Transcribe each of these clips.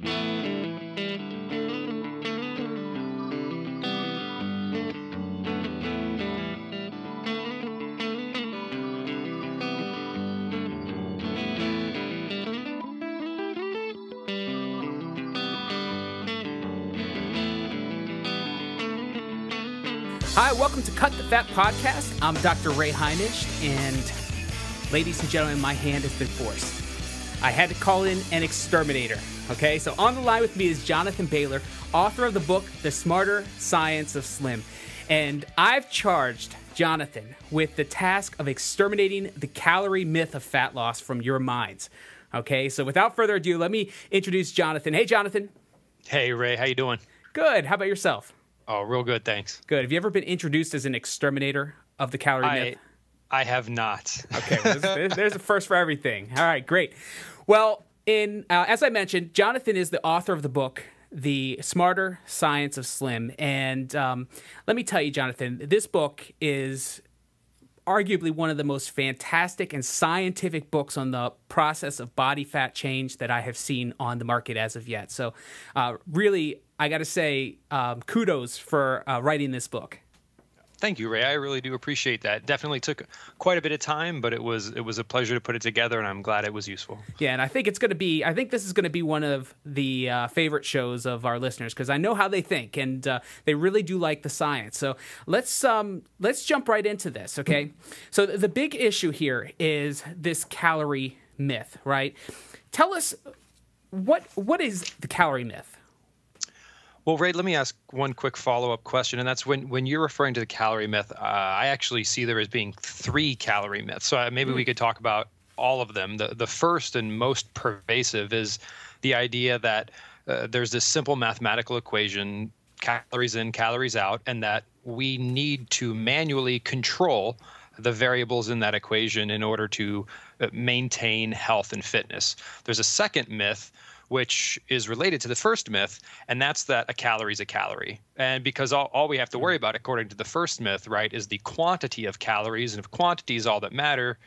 Hi, welcome to Cut the Fat Podcast. I'm Dr. Ray Heinisch, and ladies and gentlemen, my hand has been forced. I had to call in an exterminator, okay? So on the line with me is Jonathan Baylor, author of the book, The Smarter Science of Slim. And I've charged Jonathan with the task of exterminating the calorie myth of fat loss from your minds, okay? So without further ado, let me introduce Jonathan. Hey, Jonathan. Hey, Ray. How you doing? Good. How about yourself? Oh, real good, thanks. Good. Have you ever been introduced as an exterminator of the calorie myth? I have not. Okay, well, there's a first for everything. All right, great. Well, as I mentioned, Jonathan is the author of the book, The Smarter Science of Slim. And let me tell you, Jonathan, this book is arguably one of the most fantastic and scientific books on the process of body fat change that I have seen on the market as of yet. So really, I got to say, kudos for writing this book. Thank you, Ray. I really do appreciate that. Definitely took quite a bit of time, but it was a pleasure to put it together, and I'm glad it was useful. Yeah, and I think this is going to be one of the favorite shows of our listeners because I know how they think, and they really do like the science. So let's jump right into this, okay? So the big issue here is this calorie myth, right? Tell us what is the calorie myth? Well, Ray, let me ask one quick follow-up question, and that's when you're referring to the calorie myth, I actually see there as being 3 calorie myths. So maybe we could talk about all of them. The first and most pervasive is the idea that there's this simple mathematical equation, calories in, calories out, and that we need to manually control the variables in that equation in order to maintain health and fitness. There's a second myth, which is related to the first myth, and that's that a calorie is a calorie. And because all we have to worry about, according to the first myth, right, is the quantity of calories. And if quantity is all that matter,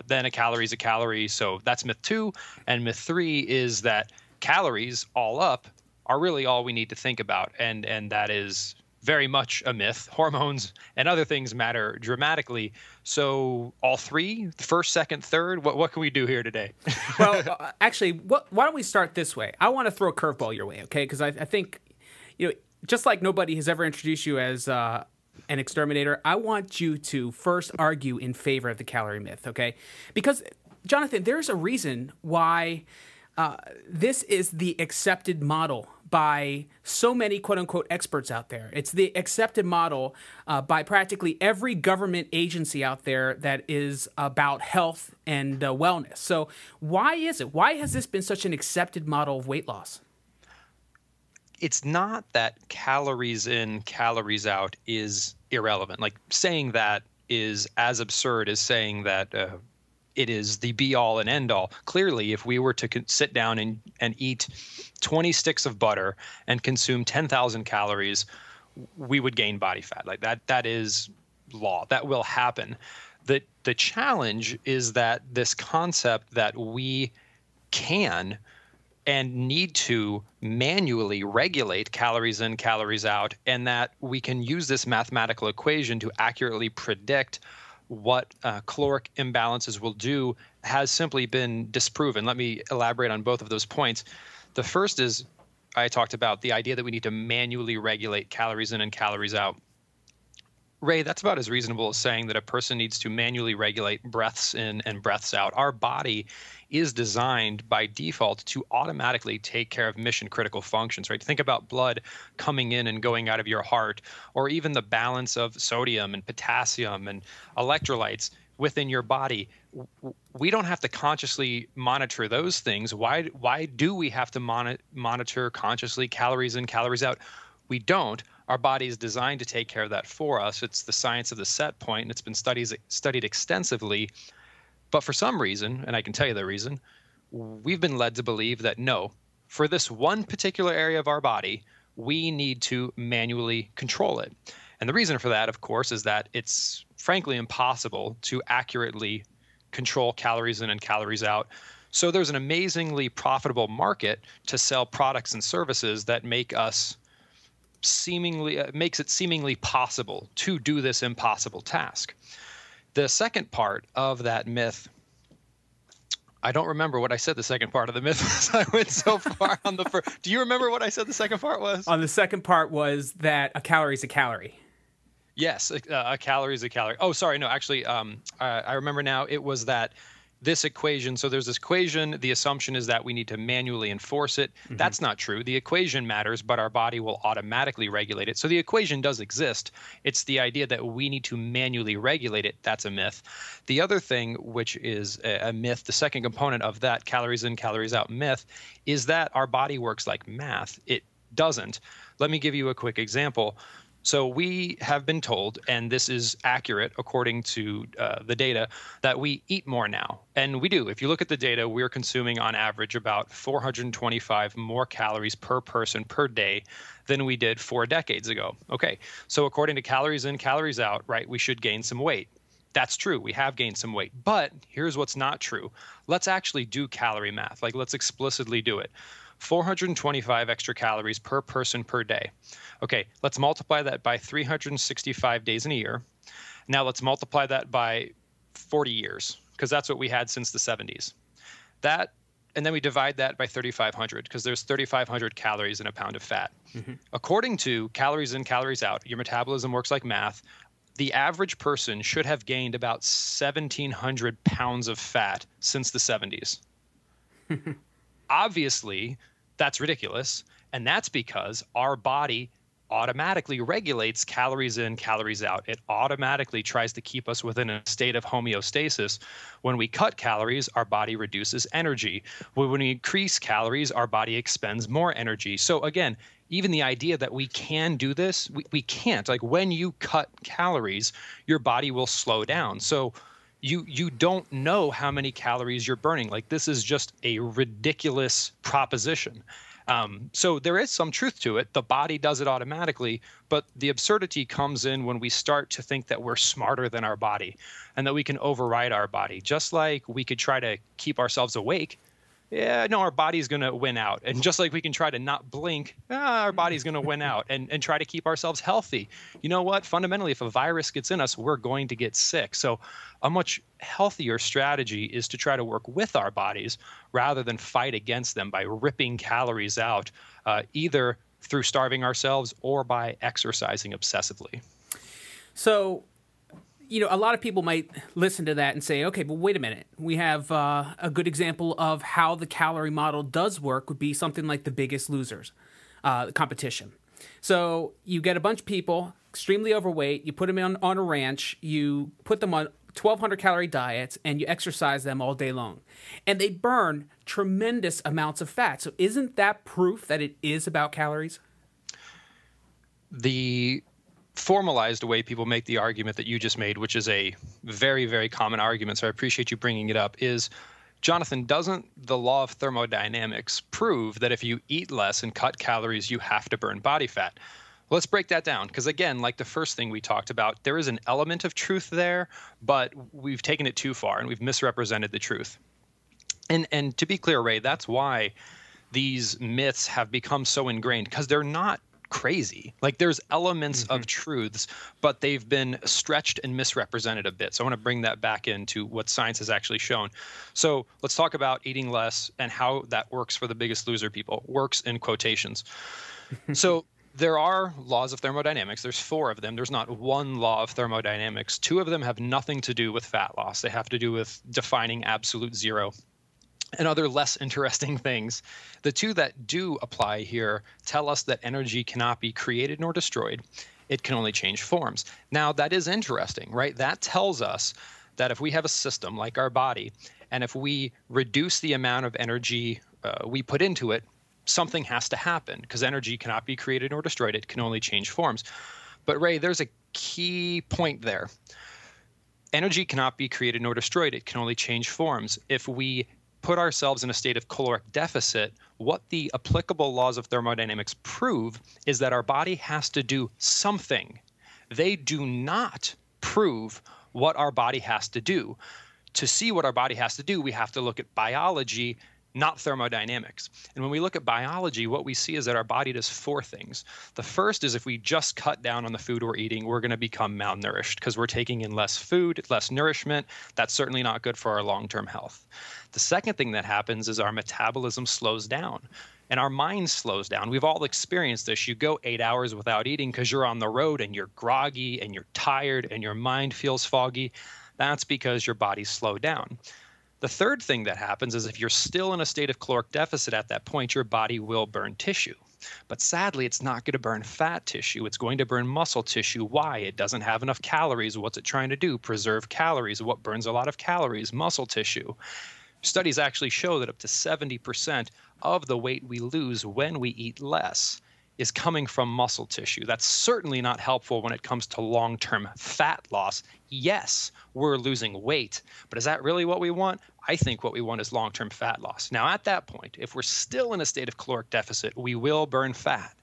then a calorie is a calorie. So that's myth 2. And myth 3 is that calories all up are really all we need to think about. And that is very much a myth. Hormones and other things matter dramatically. So all 3, the first, second, third, what can we do here today? Well, actually, why don't we start this way? I want to throw a curveball your way, okay? Because I think, just like nobody has ever introduced you as an exterminator, I want you to first argue in favor of the calorie myth, okay? Because, Jonathan, there's a reason why this is the accepted model by so many quote-unquote experts out there. It's the accepted model by practically every government agency out there that is about health and wellness. So why is it? Why has this been such an accepted model of weight loss? It's not that calories in, calories out is irrelevant. Like saying that is as absurd as saying that it is the be-all and end-all. Clearly, if we were to sit down and eat 20 sticks of butter and consume 10,000 calories, we would gain body fat. Like that is law. That will happen. The challenge is that this concept that we can and need to manually regulate calories in, calories out, and that we can use this mathematical equation to accurately predict what caloric imbalances will do has simply been disproven. Let me elaborate on both of those points. The first is I talked about the idea that we need to manually regulate calories in and calories out. Ray, that's about as reasonable as saying that a person needs to manually regulate breaths in and breaths out. Our body is designed by default to automatically take care of mission critical functions, right? Think about blood coming in and going out of your heart, or even the balance of sodium and potassium and electrolytes within your body. We don't have to consciously monitor those things. Why do we have to monitor consciously calories in, calories out? We don't. Our body is designed to take care of that for us. It's the science of the set point, and it's been studied extensively. But for some reason, and I can tell you the reason, we've been led to believe that no, for this one particular area of our body, we need to manually control it. And the reason for that, of course, is that it's frankly impossible to accurately control calories in and calories out So there's an amazingly profitable market to sell products and services that make us makes it seemingly possible to do this impossible task. The second part of that myth, I don't remember what I said the second part of the myth was. I went so far on the first. Do you remember what I said the second part was? On the second part was that a calorie is a calorie. Yes, a calorie is a calorie. Oh, sorry. No, actually, I remember now. It was that this equation. So there's this equation. The assumption is that we need to manually enforce it. Mm-hmm. That's not true. The equation matters, but our body will automatically regulate it. So the equation does exist. It's the idea that we need to manually regulate it. That's a myth. The other thing, which is a myth, the second component of that calories in, calories out myth, is that our body works like math. It doesn't. Let me give you a quick example. So we have been told, and this is accurate according to the data, that we eat more now. And we do. If you look at the data, we're consuming on average about 425 more calories per person per day than we did 4 decades ago. Okay, so according to calories in, calories out, right, we should gain some weight. That's true. We have gained some weight. But here's what's not true. Let's actually do calorie math. Like, let's explicitly do it. 425 extra calories per person per day. Okay, let's multiply that by 365 days in a year. Now let's multiply that by 40 years, because that's what we had since the 70s. And then we divide that by 3,500, because there's 3,500 calories in a pound of fat. Mm-hmm. According to calories in, calories out, your metabolism works like math. The average person should have gained about 1,700 pounds of fat since the 70s. Obviously, that's ridiculous, and that's because our body automatically regulates calories in, calories out. It automatically tries to keep us within a state of homeostasis. When we cut calories, our body reduces energy. When we increase calories, our body expends more energy. So again, even the idea that we can do this, we can't. Like, when you cut calories, your body will slow down. So you don't know how many calories you're burning. Like, this is just a ridiculous proposition. So there is some truth to it. The body does it automatically, but the absurdity comes in when we start to think that we're smarter than our body and that we can override our body. Just like we could try to keep ourselves awake. Yeah, no, our body's going to win out. And just like we can try to not blink, our body's going to win out and try to keep ourselves healthy. You know what? Fundamentally, if a virus gets in us, we're going to get sick. So a much healthier strategy is to try to work with our bodies rather than fight against them by ripping calories out, either through starving ourselves or by exercising obsessively. So, a lot of people might listen to that and say, okay, but wait a minute. We have a good example of how the calorie model does work would be something like The Biggest Losers competition. So you get a bunch of people extremely overweight, you put them on a ranch, you put them on 1,200 calorie diets, and you exercise them all day long. And they burn tremendous amounts of fat. So isn't that proof that it is about calories? The formalized way people make the argument that you just made, which is a very, very common argument, so I appreciate you bringing it up, is, Jonathan, doesn't the law of thermodynamics prove that if you eat less and cut calories, you have to burn body fat? Well, let's break that down, because again, like the first thing we talked about, there is an element of truth there, but we've taken it too far and we've misrepresented the truth. And to be clear, Ray, that's why these myths have become so ingrained, because they're not crazy. Like, there's elements of truths, but they've been stretched and misrepresented a bit. So I want to bring that back into what science has actually shown. So let's talk about eating less and how that works for the Biggest Loser people. Works in quotations. So there are laws of thermodynamics. There's 4 of them. There's not one law of thermodynamics. 2 of them have nothing to do with fat loss. They have to do with defining absolute zero and other less interesting things. The 2 that do apply here tell us that energy cannot be created nor destroyed. It can only change forms. Now, that is interesting, right? That tells us that if we have a system like our body, and if we reduce the amount of energy we put into it, something has to happen, because energy cannot be created nor destroyed. It can only change forms. But Ray, there's a key point there. Energy cannot be created nor destroyed. It can only change forms. If we put ourselves in a state of caloric deficit, what the applicable laws of thermodynamics prove is that our body has to do something. They do not prove what our body has to do. to see what our body has to do, we have to look at biology, not thermodynamics. And when we look at biology, what we see is that our body does four things. The first is if we just cut down on the food we're eating, we're going to become malnourished because we're taking in less food, less nourishment. That's certainly not good for our long-term health. The second thing that happens is our metabolism slows down and our mind slows down. We've all experienced this. You go 8 hours without eating because you're on the road and you're groggy and you're tired and your mind feels foggy. That's because your body's slowed down. The third thing that happens is if you're still in a state of caloric deficit at that point, your body will burn tissue. But sadly, it's not going to burn fat tissue. It's going to burn muscle tissue. Why? It doesn't have enough calories. What's it trying to do? Preserve calories. What burns a lot of calories? Muscle tissue. Studies actually show that up to 70% of the weight we lose when we eat less is coming from muscle tissue. That's certainly not helpful when it comes to long-term fat loss. Yes, we're losing weight, but is that really what we want? I think what we want is long-term fat loss. Now, at that point, if we're still in a state of caloric deficit, we will burn fat.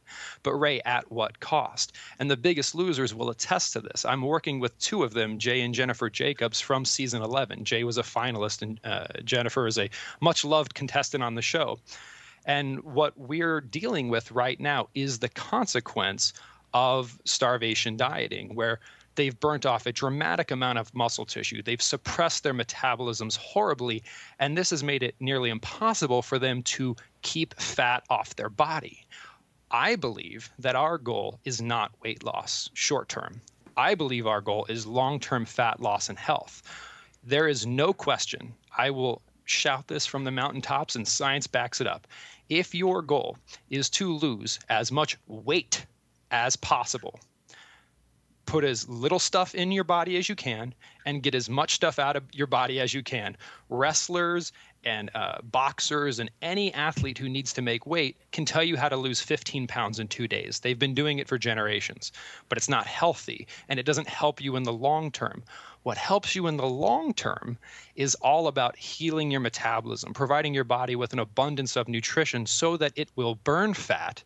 But Ray, at what cost? And the biggest losers will attest to this. I'm working with two of them, Jay and Jennifer Jacobs from season 11. Jay was a finalist, and Jennifer is a much-loved contestant on the show. And what we're dealing with right now is the consequence of starvation dieting, where they've burnt off a dramatic amount of muscle tissue. They've suppressed their metabolisms horribly, and this has made it nearly impossible for them to keep fat off their body. I believe that our goal is not weight loss short term. I believe our goal is long-term fat loss and health. There is no question. I will shout this from the mountaintops, and science backs it up. If your goal is to lose as much weight as possible, put as little stuff in your body as you can and get as much stuff out of your body as you can. Wrestlers and boxers and any athlete who needs to make weight can tell you how to lose 15 pounds in 2 days. They've been doing it for generations, but it's not healthy and it doesn't help you in the long term. What helps you in the long term is all about healing your metabolism, providing your body with an abundance of nutrition so that it will burn fat,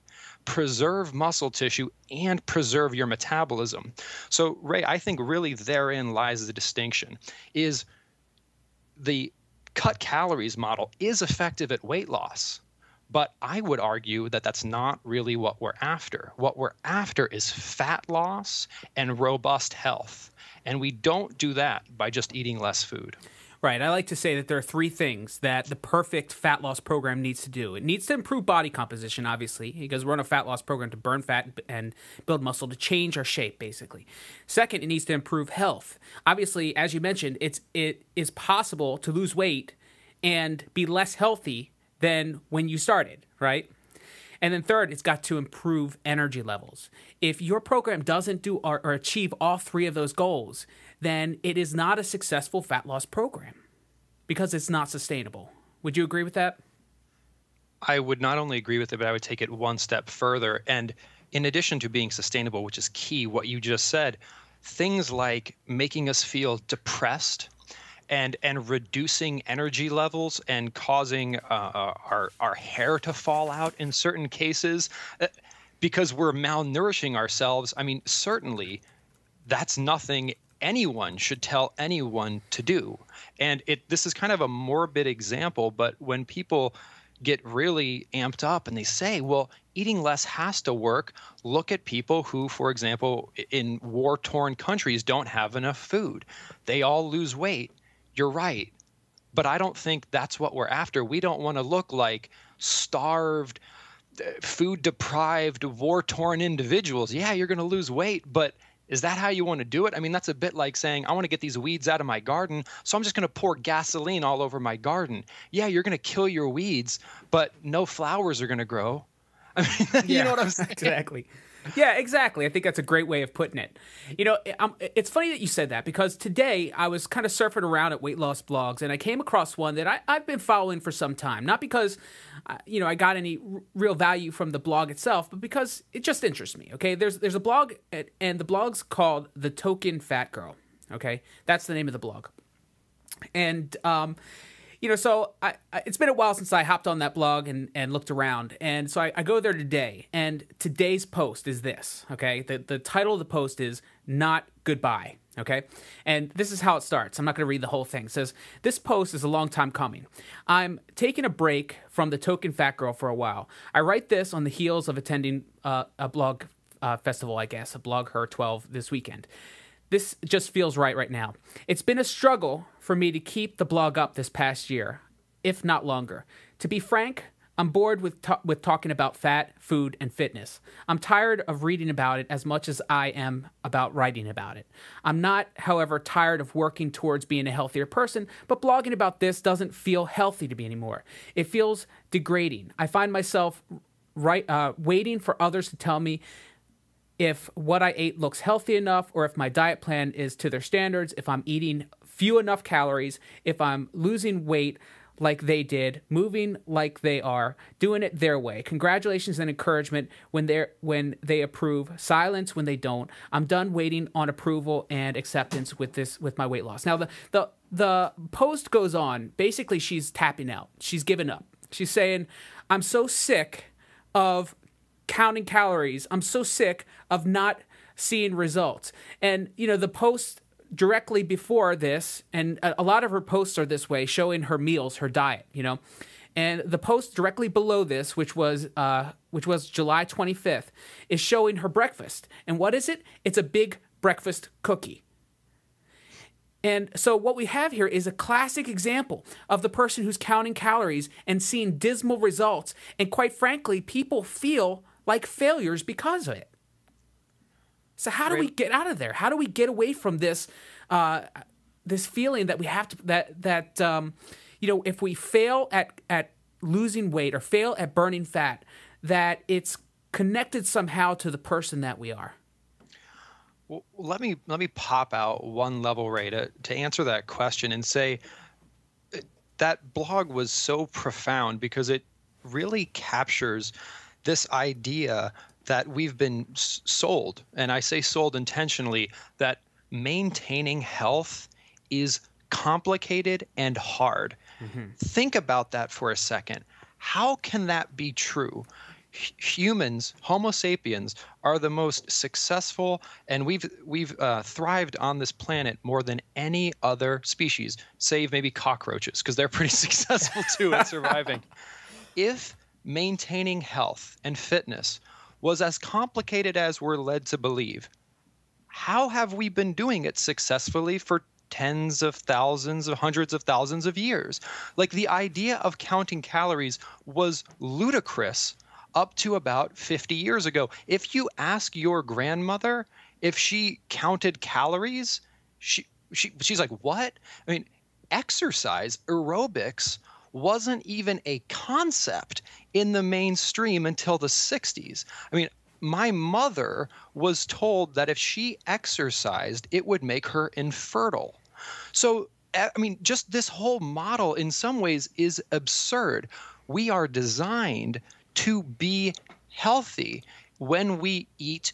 preserve muscle tissue, and preserve your metabolism. So, Ray, I think really therein lies the distinction, is the cut calories model is effective at weight loss, but I would argue that that's not really what we're after. What we're after is fat loss and robust health. And we don't do that by just eating less food. Right. I like to say that there are three things that the perfect fat loss program needs to do. It needs to improve body composition, obviously, because we're on a fat loss program to burn fat and build muscle, to change our shape, basically. Second, it needs to improve health. Obviously, as you mentioned, it is possible to lose weight and be less healthy than when you started, right? And then third, it's got to improve energy levels. If your program doesn't do or achieve all three of those goals, then it is not a successful fat loss program because it's not sustainable. Would you agree with that? I would not only agree with it, but I would take it one step further. And in addition to being sustainable, which is key, what you just said, things like making us feel depressed and reducing energy levels and causing our hair to fall out in certain cases because we're malnourishing ourselves. I mean, certainly that's nothing anyone should tell anyone to do. And this is kind of a morbid example, but when people get really amped up and they say, well, eating less has to work, look at people who, for example, in war-torn countries don't have enough food. They all lose weight. You're right. But I don't think that's what we're after. We don't want to look like starved, food-deprived, war-torn individuals. Yeah, you're going to lose weight, but is that how you want to do it? I mean, that's a bit like saying, I want to get these weeds out of my garden, so I'm just going to pour gasoline all over my garden. Yeah, you're going to kill your weeds, but no flowers are going to grow. I mean, you know what I'm saying? Exactly. Yeah, exactly. I think that's a great way of putting it. You know, it's funny that you said that because today I was kind of surfing around at weight loss blogs and I came across one that I've been following for some time. Not because, I got any real value from the blog itself, but because it just interests me. Okay, there's a blog and the blog's called The Token Fat Girl. Okay, that's the name of the blog. And so it's been a while since I hopped on that blog and looked around. And so I go there today. And today's post is this, okay? The title of the post is Not Goodbye. Okay. And this is how it starts. I'm not going to read the whole thing. It says, this post is a long time coming. I'm taking a break from the token fat girl for a while. I write this on the heels of attending a blog festival, I guess, a Blog Her 12 this weekend. This just feels right now. It's been a struggle for me to keep the blog up this past year, if not longer. To be frank, I'm bored with talking about fat, food, and fitness. I'm tired of reading about it as much as I am about writing about it. I'm not, however, tired of working towards being a healthier person, but blogging about this doesn't feel healthy to me anymore. It feels degrading. I find myself waiting for others to tell me if what I ate looks healthy enough, or if my diet plan is to their standards, if I'm eating few enough calories, if I'm losing weight like they did, moving like they are, doing it their way. Congratulations and encouragement when they approve, silence when they don't. I'm done waiting on approval and acceptance with my weight loss. Now the post goes on. Basically, she's tapping out. She's given up. She's saying, I'm so sick of counting calories. I'm so sick of not seeing results. And, the post directly before this, and a lot of her posts are this way, showing her meals, her diet, And the post directly below this, which was July 25th, is showing her breakfast. And what is it? It's a big breakfast cookie. And so what we have here is a classic example of the person who's counting calories and seeing dismal results. And quite frankly, people feel like failures because of it. So how do we get out of there? How do we get away from this this feeling that we have to that if we fail at losing weight or fail at burning fat, that it's connected somehow to the person that we are? Well, let me pop out one level, Ray, to answer that question and say that blog was so profound because it really captures this idea that we've been sold, and I say sold intentionally, that maintaining health is complicated and hard. Mm-hmm. Think about that for a second. How can that be true? Humans, Homo sapiens, are the most successful, and we've thrived on this planet more than any other species, save maybe cockroaches, because they're pretty successful too at surviving. If maintaining health and fitness was as complicated as we're led to believe, how have we been doing it successfully for tens of thousands of hundreds of thousands of years? Like, the idea of counting calories was ludicrous up to about 50 years ago. If you ask your grandmother if she counted calories, she's like, what? I mean, exercise, aerobics, wasn't even a concept in the mainstream until the 60s. I mean, my mother was told that if she exercised, it would make her infertile. So, I mean, just this whole model in some ways is absurd. We are designed to be healthy when we eat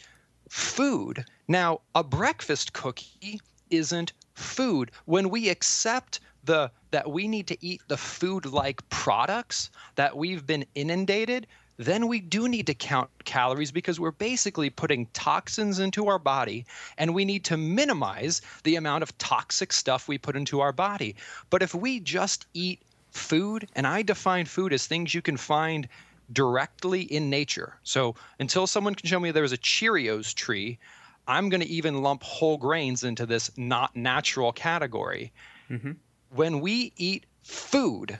food. Now, a breakfast cookie isn't food. When we accept that we need to eat the food-like products that we've been inundated, then we do need to count calories, because we're basically putting toxins into our body, and we need to minimize the amount of toxic stuff we put into our body. But if we just eat food, and I define food as things you can find directly in nature. So until someone can show me there's a Cheerios tree, I'm going to even lump whole grains into this not natural category. Mm-hmm. When we eat food,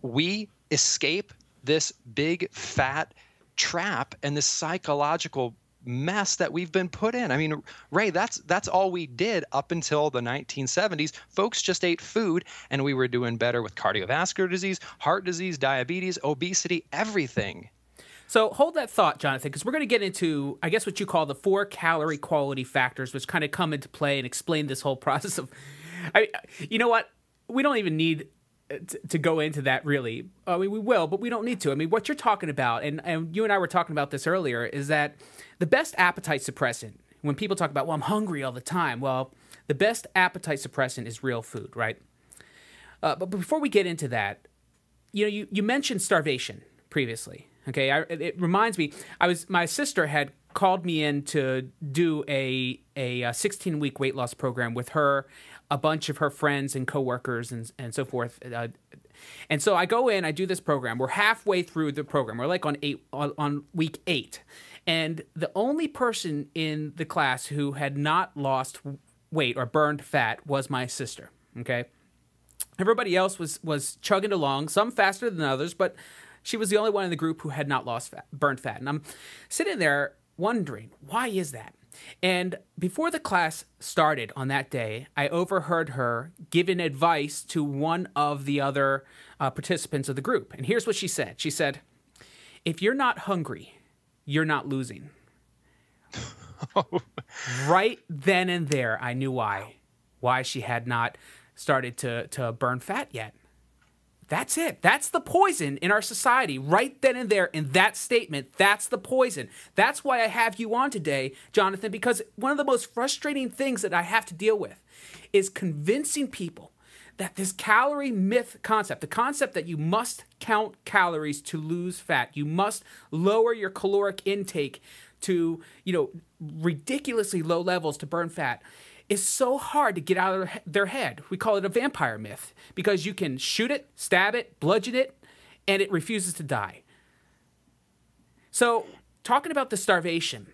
we escape this big fat trap and this psychological mess that we've been put in. I mean, Ray, that's all we did up until the 1970s. Folks just ate food, and we were doing better with cardiovascular disease, heart disease, diabetes, obesity, everything. So hold that thought, Jonathan, because we're going to get into, I guess, what you call the 4 calorie quality factors, which kind of come into play and explain this whole process of, you know what? We don't even need to go into that, really. I mean, we will, but we don't need to. I mean, what you're talking about, and you and I were talking about this earlier, is that the best appetite suppressant, when people talk about, well, I'm hungry all the time, well, the best appetite suppressant is real food, right? But before we get into that, you mentioned starvation previously. Okay, it reminds me, my sister had called me in to do a 16-week weight loss program with her, a bunch of her friends and coworkers and so forth. And so I go in, I do this program. We're halfway through the program. We're like on week 8. And the only person in the class who had not lost weight or burned fat was my sister, okay? Everybody else was chugging along, some faster than others, but she was the only one in the group who had not burned fat. And I'm sitting there wondering, why is that? And before the class started on that day, I overheard her giving advice to one of the other participants of the group. And here's what she said. She said, if you're not hungry, you're not losing. Right then and there, I knew why she had not started to burn fat yet. That's it. That's the poison in our society. Right then and there, in that statement, that's the poison. That's why I have you on today, Jonathan, because one of the most frustrating things that I have to deal with is convincing people that this calorie myth concept, the concept that you must count calories to lose fat, you must lower your caloric intake to, ridiculously low levels to burn fat, is so hard to get out of their head. We call it a vampire myth because you can shoot it, stab it, bludgeon it, and it refuses to die. So, talking about the starvation,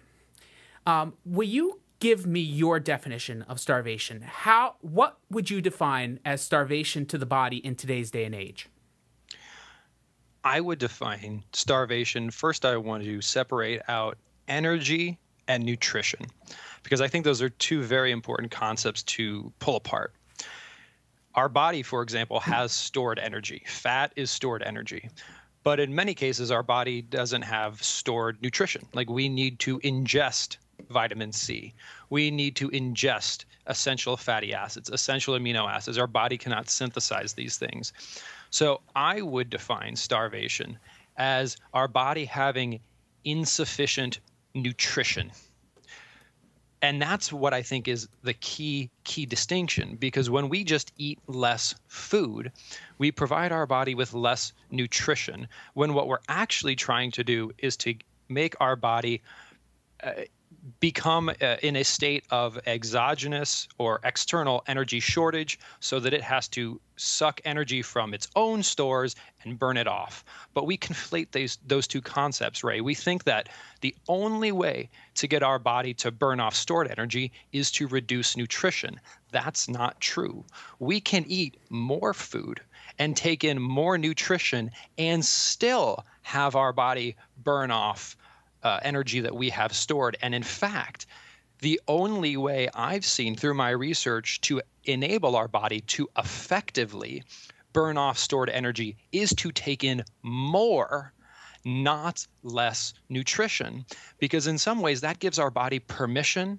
will you give me your definition of starvation? What would you define as starvation to the body in today's day and age? I would define starvation. First, I want to separate out energy and nutrition, because I think those are two very important concepts to pull apart. Our body, for example, has stored energy. Fat is stored energy. But in many cases, our body doesn't have stored nutrition. Like, we need to ingest vitamin C. We need to ingest essential fatty acids, essential amino acids. Our body cannot synthesize these things. So I would define starvation as our body having insufficient nutrition. And that's what I think is the key distinction, because when we just eat less food, we provide our body with less nutrition, when what we're actually trying to do is to make our body become in a state of exogenous or external energy shortage, so that it has to suck energy from its own stores and burn it off. But we conflate those two concepts, Ray. We think that the only way to get our body to burn off stored energy is to reduce nutrition. That's not true. We can eat more food and take in more nutrition and still have our body burn off energy that we have stored. And in fact, the only way I've seen through my research to enable our body to effectively burn off stored energy is to take in more, not less nutrition, because in some ways that gives our body permission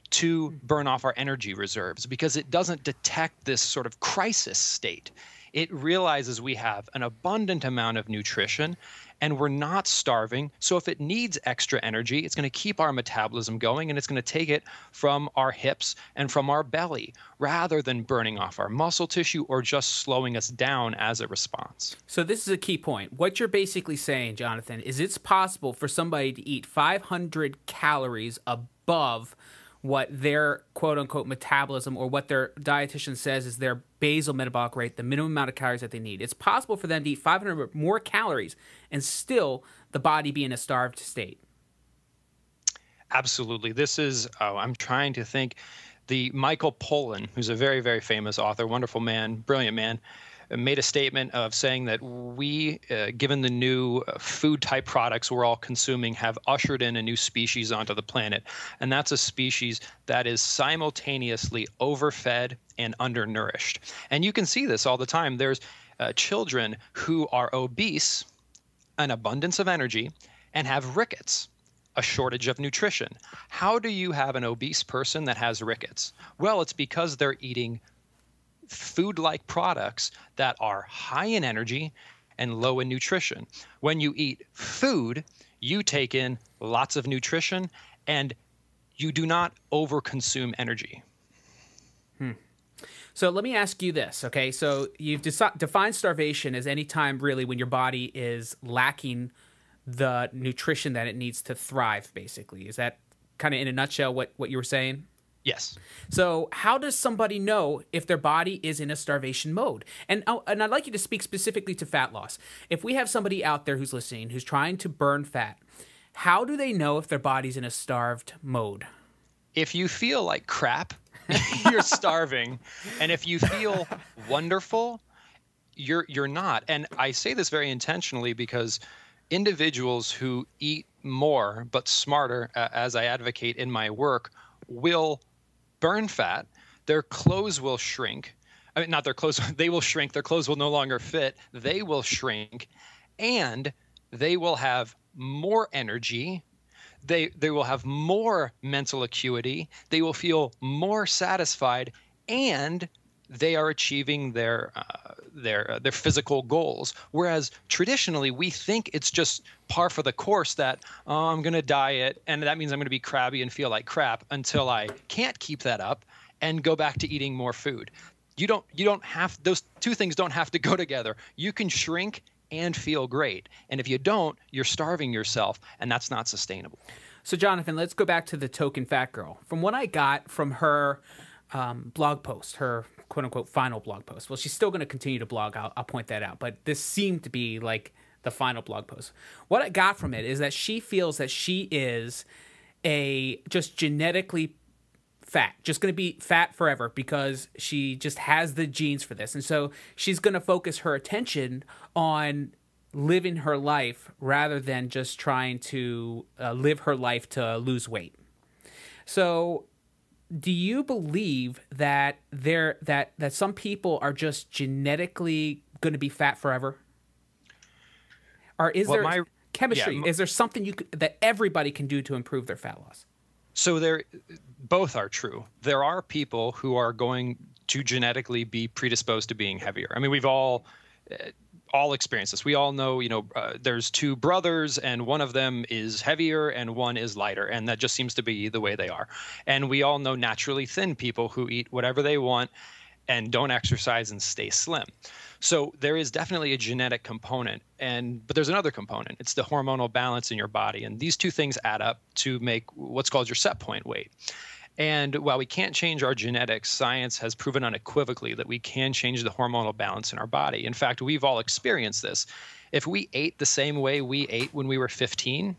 to burn off our energy reserves, because it doesn't detect this sort of crisis state. It realizes we have an abundant amount of nutrition and we're not starving. So if it needs extra energy, it's going to keep our metabolism going, and it's going to take it from our hips and from our belly, rather than burning off our muscle tissue or just slowing us down as a response. So this is a key point. What you're basically saying, Jonathan, is it's possible for somebody to eat 500 calories above what their quote-unquote metabolism, or what their dietitian says is their basal metabolic rate, the minimum amount of calories that they need. It's possible for them to eat 500 more calories and still the body be in a starved state. Absolutely. This is, I'm trying to think, the Michael Pollan, who's a very, very famous author, wonderful man, brilliant man, made a statement of saying that we, given the new food type products we're all consuming, have ushered in a new species onto the planet. And that's a species that is simultaneously overfed and undernourished. And you can see this all the time. There's children who are obese, an abundance of energy, and have rickets, a shortage of nutrition. How do you have an obese person that has rickets? Well, it's because they're eating food-like products that are high in energy and low in nutrition. When you eat food, you take in lots of nutrition and you do not overconsume energy. So let me ask you this, okay? So you've defined starvation as any time really when your body is lacking the nutrition that it needs to thrive, basically. Is that kind of in a nutshell what you were saying? Yes. So how does somebody know if their body is in a starvation mode? And I'd like you to speak specifically to fat loss. If we have somebody out there who's listening, who's trying to burn fat, how do they know if their body's in a starved mode? If you feel like crap, you're starving. And if you feel wonderful, you're not. And I say this very intentionally because individuals who eat more but smarter, as I advocate in my work, will burn fat. Their clothes will shrink. I mean, not their clothes, they will shrink. Their clothes will no longer fit. They will shrink. And they will have more energy. They will have more mental acuity. They will feel more satisfied, and they are achieving their physical goals. Whereas traditionally, we think it's just par for the course that, oh, I'm going to diet, and that means I'm going to be crabby and feel like crap until I can't keep that up and go back to eating more food. You don't have, those two things don't have to go together. You can shrink and feel great. And if you don't, you're starving yourself, and that's not sustainable. So, Jonathan, let's go back to the token fat girl. From what I got from her blog post, her quote-unquote final blog post. Well, she's still going to continue to blog. I'll point that out. But this seemed to be like the final blog post. What I got from it is that she feels that she is just genetically fat, just going to be fat forever because she just has the genes for this. And so she's going to focus her attention on living her life rather than just trying to live her life to lose weight. So do you believe that that some people are just genetically going to be fat forever? Or is there chemistry? Yeah, is there something that everybody can do to improve their fat loss? So both are true. There are people who are going to genetically be predisposed to being heavier. I mean, we've all experienced this. We all know, there's two brothers and one of them is heavier and one is lighter. And that just seems to be the way they are. And we all know naturally thin people who eat whatever they want and don't exercise and stay slim. So there is definitely a genetic component, but there's another component. It's the hormonal balance in your body. And these two things add up to make what's called your set point weight. And while we can't change our genetics, science has proven unequivocally that we can change the hormonal balance in our body. In fact, we've all experienced this. If we ate the same way we ate when we were 15,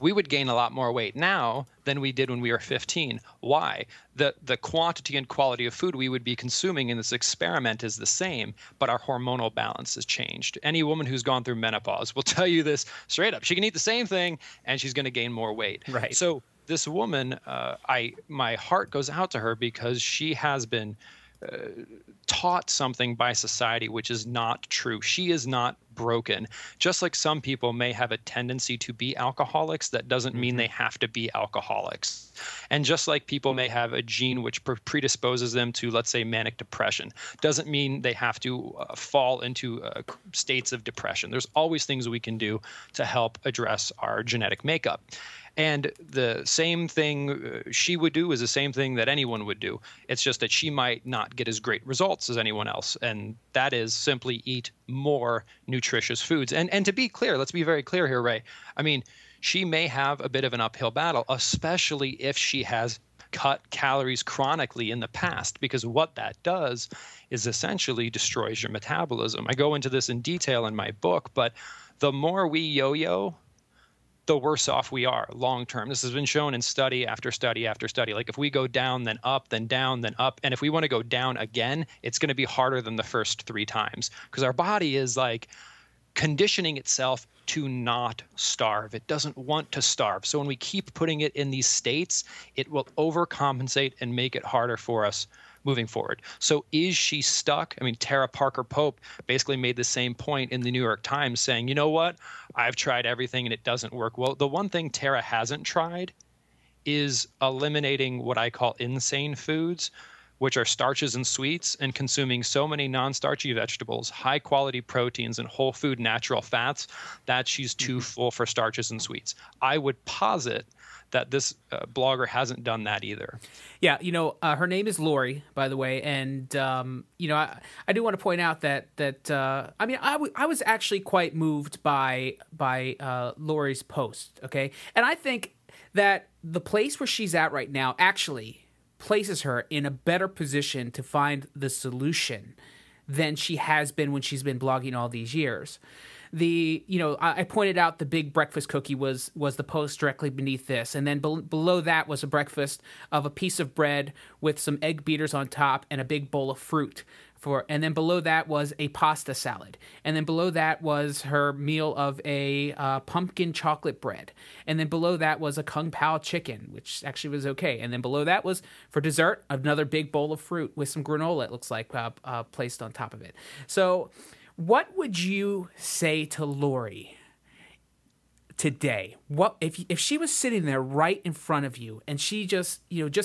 we would gain a lot more weight now than we did when we were 15. Why? The quantity and quality of food we would be consuming in this experiment is the same, but our hormonal balance has changed. Any woman who's gone through menopause will tell you this straight up. She can eat the same thing and she's going to gain more weight. Right. So this woman, my heart goes out to her because she has been taught something by society which is not true. She is not broken. Just like some people may have a tendency to be alcoholics, that doesn't mean they have to be alcoholics. And just like people may have a gene which predisposes them to, let's say, manic depression, doesn't mean they have to fall into states of depression. There's always things we can do to help address our genetic makeup. And the same thing she would do is the same thing that anyone would do. It's just that she might not get as great results as anyone else. And that is simply eat more nutritious foods. And to be clear, let's be very clear here, Ray. I mean, she may have a bit of an uphill battle, especially if she has cut calories chronically in the past, because what that does is essentially destroys your metabolism. I go into this in detail in my book, but the more we yo-yo, the worse off we are long term. This has been shown in study after study after study. Like if we go down, then up, then down, then up. And if we want to go down again, it's going to be harder than the first 3 times because our body is like conditioning itself to not starve. It doesn't want to starve. So when we keep putting it in these states, it will overcompensate and make it harder for us moving forward. So is she stuck? I mean, Tara Parker Pope basically made the same point in the New York Times saying, you know what? I've tried everything and it doesn't work. Well, the one thing Tara hasn't tried is eliminating what I call insane foods, which are starches and sweets, and consuming so many non-starchy vegetables, high quality proteins, and whole food natural fats, that she's too full for starches and sweets. I would posit that this blogger hasn't done that either. Yeah, her name is Lori, by the way, and I do want to point out that I was actually quite moved by Lori's post. Okay, and I think that the place where she's at right now actually places her in a better position to find the solution than she has been when she's been blogging all these years. I pointed out the big breakfast cookie was the post directly beneath this, and then below that was a breakfast of a piece of bread with some egg beaters on top and a big bowl of fruit. And then below that was a pasta salad, and then below that was her meal of a pumpkin chocolate bread, and then below that was a kung pao chicken, which actually was okay, and then below that was, for dessert, another big bowl of fruit with some granola, it looks like, placed on top of it. So what would you say to Lori today? What if she was sitting there right in front of you and she just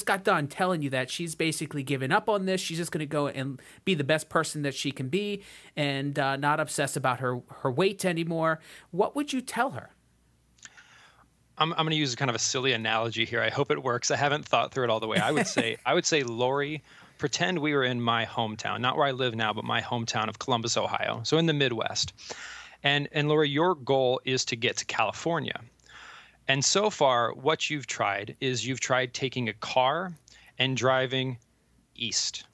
got done telling you that she's basically given up on this, she's just going to go and be the best person that she can be and not obsess about her weight anymore? What would you tell her? I'm going to use kind of a silly analogy here. I hope it works. I haven't thought through it all the way. I would say, Lori, pretend we were in my hometown, not where I live now, but my hometown of Columbus, Ohio. So in the Midwest. And Lori, your goal is to get to California. And so far, what you've tried taking a car and driving east.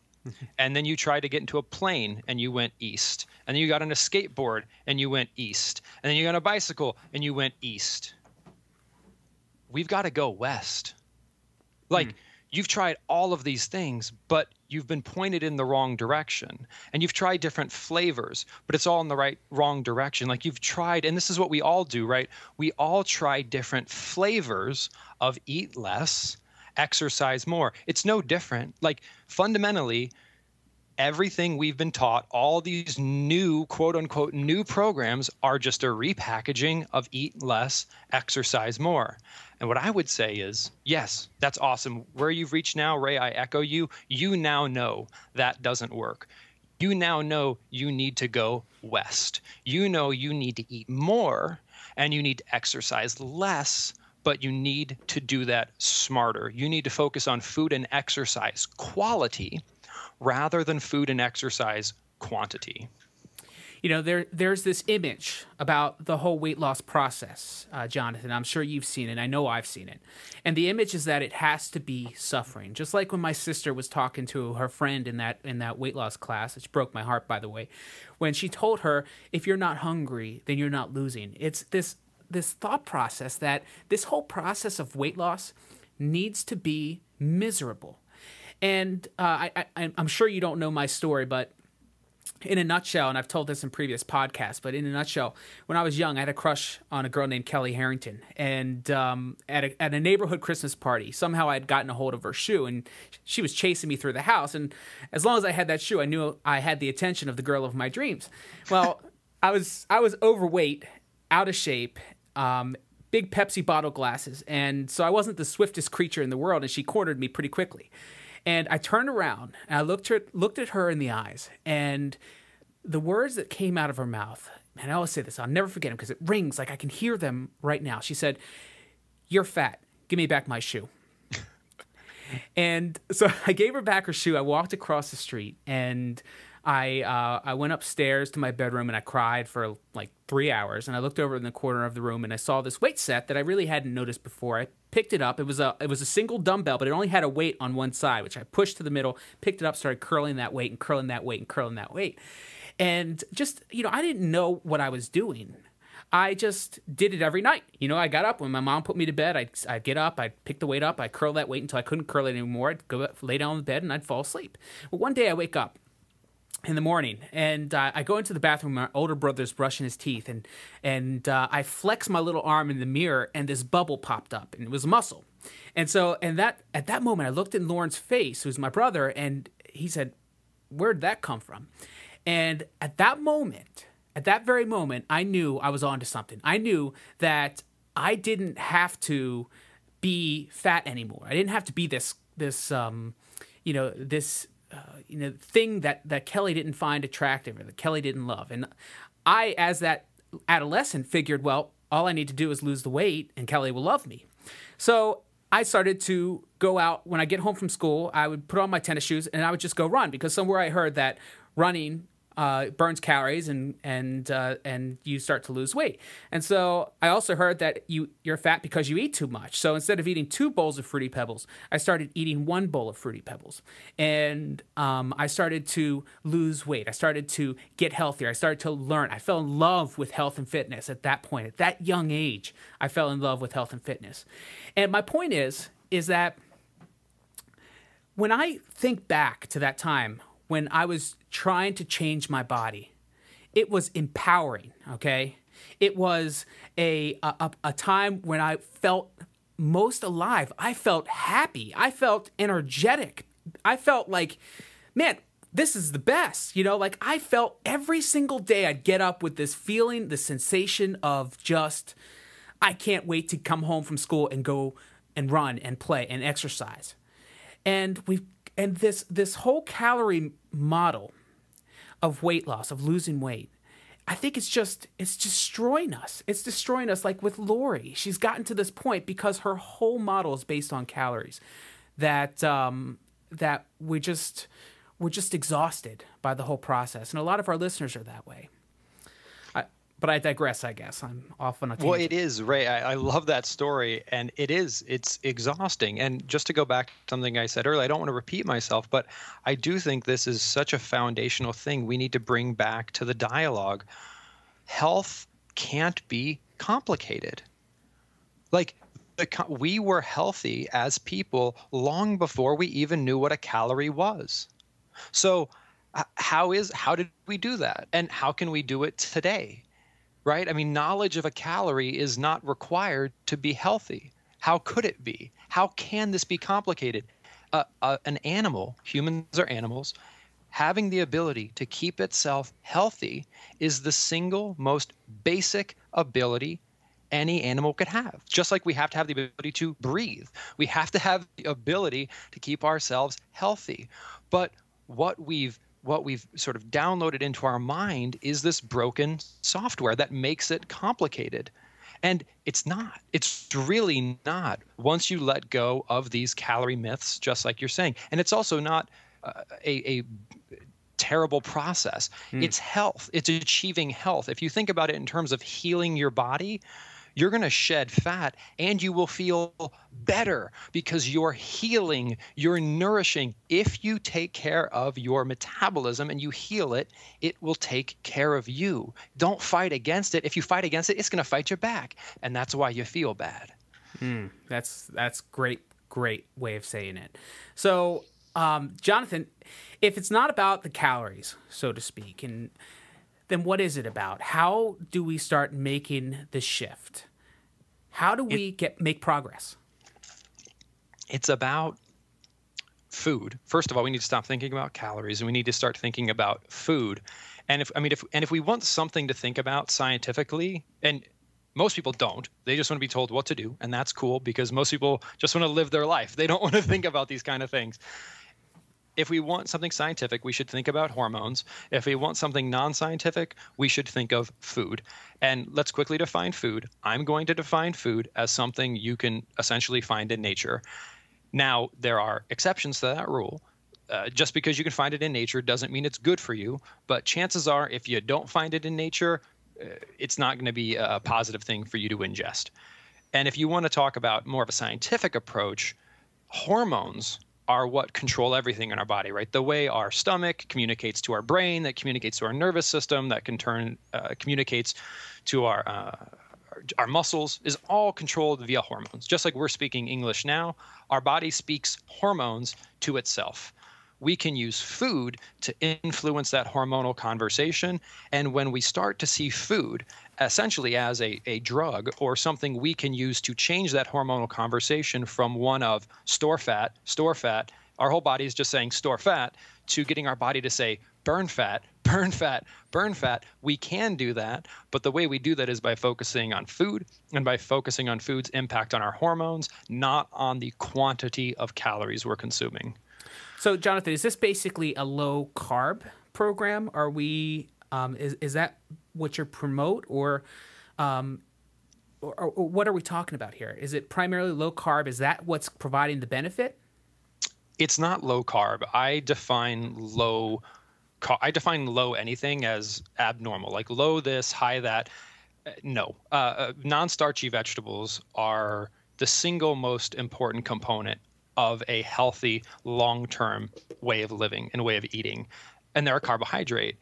And then you tried to get into a plane and you went east. And then you got on a skateboard and you went east. And then you got on a bicycle and you went east. We've got to go west. You've tried all of these things, but you've been pointed in the wrong direction. And you've tried different flavors, but it's all in the wrong direction. You've tried, and this is what we all do, right? We all try different flavors of eat less, exercise more. It's no different. Fundamentally, everything we've been taught, all these new, quote unquote, new programs are just a repackaging of eat less, exercise more. And what I would say is, yes, that's awesome. Where you've reached now, Ray, I echo you. You now know that doesn't work. You now know you need to go west. You know you need to eat more and you need to exercise less, but you need to do that smarter. You need to focus on food and exercise quality rather than food and exercise quantity. There's this image about the whole weight loss process, Jonathan. I'm sure you've seen it. I know I've seen it. And the image is that it has to be suffering. Just like when my sister was talking to her friend in that weight loss class, which broke my heart, by the way, when she told her, if you're not hungry, then you're not losing. It's this thought process that this whole process of weight loss needs to be miserable. And I'm sure you don't know my story, but in a nutshell, and I've told this in previous podcasts, but in a nutshell, when I was young, I had a crush on a girl named Kelly Harrington. And at a neighborhood Christmas party, somehow I had gotten a hold of her shoe, and she was chasing me through the house. And as long as I had that shoe, I knew I had the attention of the girl of my dreams. Well, I was overweight, out of shape, big Pepsi bottle glasses, and so I wasn't the swiftest creature in the world, and she cornered me pretty quickly. And I turned around and I looked at her in the eyes, and the words that came out of her mouth, and I always say this, I'll never forget them because it rings like I can hear them right now. She said, "You're fat. Give me back my shoe." And so I gave her back her shoe. I walked across the street, and I went upstairs to my bedroom, and I cried for like 3 hours. And I looked over in the corner of the room, and I saw this weight set that I really hadn't noticed before. I picked it up. It was a single dumbbell, but it only had a weight on one side, which I pushed to the middle, picked it up, started curling that weight and curling that weight and curling that weight. And just, I didn't know what I was doing. I just did it every night. I got up when my mom put me to bed. I'd get up, I'd pick the weight up, I'd curl that weight until I couldn't curl it anymore. I'd go lay down on the bed and I'd fall asleep. Well, one day I wake up in the morning, and I go into the bathroom. My older brother's brushing his teeth, and I flex my little arm in the mirror, and this bubble popped up, and it was muscle. And so, at that moment, I looked in Lauren's face, who's my brother, and he said, "Where'd that come from?" And at that very moment, I knew I was onto something. I knew that I didn't have to be fat anymore. I didn't have to be this this thing that Kelly didn't find attractive or that Kelly didn't love. And I, as that adolescent, figured, well, all I need to do is lose the weight and Kelly will love me. So I started to go out. When I get home from school, I would put on my tennis shoes and I would just go run, because somewhere I heard that running burns calories and you start to lose weight. And so I also heard that you're fat because you eat too much. So instead of eating 2 bowls of Fruity Pebbles, I started eating 1 bowl of Fruity Pebbles. And I started to lose weight. I started to get healthier. I started to learn. I fell in love with health and fitness at that point. At that young age, I fell in love with health and fitness. And my point is that when I think back to that time when I was trying to change my body, it was empowering, okay? It was a time when I felt most alive. I felt happy. I felt energetic. I felt like, man, this is the best. Like I felt every single day I'd get up with this feeling, the sensation of just, I can't wait to come home from school and go and run and play and exercise. And this whole calorie model of weight loss, of losing weight, I think it's destroying us. It's destroying us. Like with Lori, she's gotten to this point because her whole model is based on calories, that we're just exhausted by the whole process, and a lot of our listeners are that way. But I digress, I guess. I'm off on a tangent. Well, it is, Ray. I love that story, and it's exhausting. And just to go back to something I said earlier, I don't want to repeat myself, but I do think this is such a foundational thing we need to bring back to the dialogue. Health can't be complicated. Like, we were healthy as people long before we even knew what a calorie was. So how did we do that? And how can we do it today? Right? I mean, knowledge of a calorie is not required to be healthy. How could it be? How can this be complicated? An animal, humans are animals, having the ability to keep itself healthy is the single most basic ability any animal could have. Just like we have to have the ability to breathe. We have to have the ability to keep ourselves healthy. But what we've sort of downloaded into our mind is this broken software that makes it complicated. And it's not. It's really not once you let go of these calorie myths, just like you're saying. And it's also not a terrible process. It's health. It's achieving health. If you think about it in terms of healing your body, you're going to shed fat and you will feel better because you're healing, you're nourishing. If you take care of your metabolism and you heal it, it will take care of you. Don't fight against it. If you fight against it, it's going to fight you back. And that's why you feel bad. That's great way of saying it. So, Jonathan, if it's not about the calories, so to speak, then what is it about? How do we start making the shift? How do we make progress? It's about food. First of all, we need to stop thinking about calories and we need to start thinking about food. And if we want something to think about scientifically, and most people don't, they just want to be told what to do, and that's cool because most people just want to live their life. They don't want to think about these kind of things. If we want something scientific, we should think about hormones. If we want something non-scientific, we should think of food. And let's quickly define food. I'm going to define food as something you can essentially find in nature. Now, there are exceptions to that rule. Just because you can find it in nature doesn't mean it's good for you. But chances are, if you don't find it in nature, it's not going to be a positive thing for you to ingest. And if you want to talk about more of a scientific approach, hormones are what control everything in our body, right? The way our stomach communicates to our brain, that communicates to our nervous system, that can communicates to our muscles, is all controlled via hormones. Just like we're speaking English now, our body speaks hormones to itself. We can use food to influence that hormonal conversation. And when we start to see food essentially as a drug or something we can use to change that hormonal conversation from one of store fat, our whole body is just saying store fat, to getting our body to say burn fat, burn fat, burn fat. We can do that, but the way we do that is by focusing on food and by focusing on food's impact on our hormones, not on the quantity of calories we're consuming. So, Jonathan, is this basically a low carb program? Are we? Is that what you promote, or what are we talking about here? Is it primarily low carb? Is that what's providing the benefit? It's not low carb. I define low anything as abnormal, like low this, high that. No, non-starchy vegetables are the single most important component of a healthy long-term way of living and way of eating, and they're a carbohydrate.